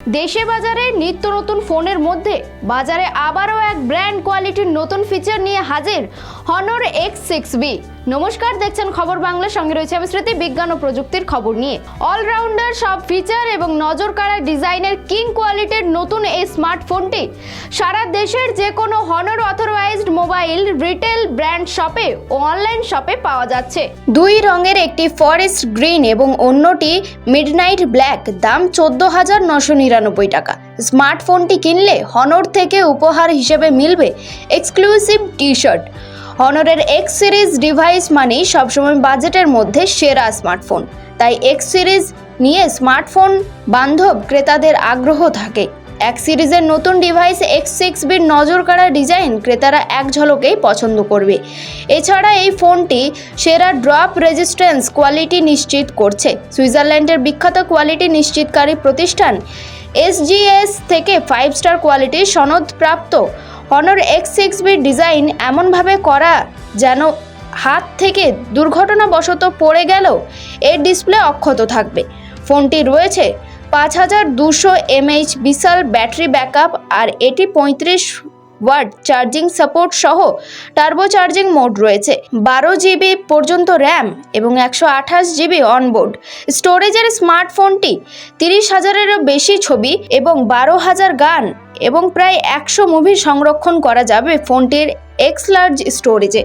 দেশে বাজারে নিত্য নতুন ফোনের মধ্যে বাজারে আবারও এক ব্র্যান্ড কোয়ালিটির নতুন ফিচার নিয়ে হাজির হনর X6B। নমস্কার, দেখছেন খবর বাংলা, সঙ্গে রয়েছে আমি স্মৃতি। বিজ্ঞান ও প্রযুক্তির খবর নিয়ে অলরাউন্ডার সব ফিচার এবং নজর কাড়া ডিজাইনের কিং কোয়ালিটির নতুন এই স্মার্টফোনটি সারা দেশের যে কোনো Honor authorised mobile retail brand শপে ও অনলাইন শপে পাওয়া যাচ্ছে। দুই রঙের, একটি ফরেস্ট গ্রিন এবং অন্যটি মিডনাইট ব্ল্যাক, দাম 14,999 টাকা। স্মার্টফোনটি কিনলে হনর থেকে উপহার হিসেবে মিলবে এক্সক্লুসিভ টি শার্ট। হনরের এক্স সিরিজ ডিভাইস মানেই সবসময় বাজেটের মধ্যে সেরা স্মার্টফোন, তাই এক্স সিরিজ নিয়ে স্মার্টফোন বান্ধব ক্রেতাদের আগ্রহ থাকে। এক্স সিরিজের নতুন ডিভাইস X6B'র নজর কাড়া ডিজাইন ক্রেতারা এক ঝলকেই পছন্দ করবে। এছাড়া এই ফোনটি সেরা ড্রপ রেজিস্ট্যান্স কোয়ালিটি নিশ্চিত করছে। সুইজারল্যান্ডের বিখ্যাত কোয়ালিটি নিশ্চিতকারী প্রতিষ্ঠান SGS থেকে 5 স্টার কোয়ালিটির সনদপ্রাপ্ত হনর X6B'র ডিজাইন এমনভাবে করা যেন হাত থেকে দুর্ঘটনাবশত পড়ে গেলেও এর ডিসপ্লে অক্ষত থাকবে। ফোনটি রয়েছে 5200 mAh বিশাল ব্যাটারি ব্যাকআপ, আর এটি 35 ওয়াট চার্জিং সাপোর্ট সহ টার্বো চার্জিং মোড রয়েছে। 12 GB পর্যন্ত র্যাম এবং 128 GB অনবোর্ড স্টোরেজের স্মার্টফোনটি 30,000-এরও বেশি ছবি এবং 12,000 গান এবং প্রায় 100 মুভি সংরক্ষণ করা যাবে ফোনটির এক্স লার্জ স্টোরেজে।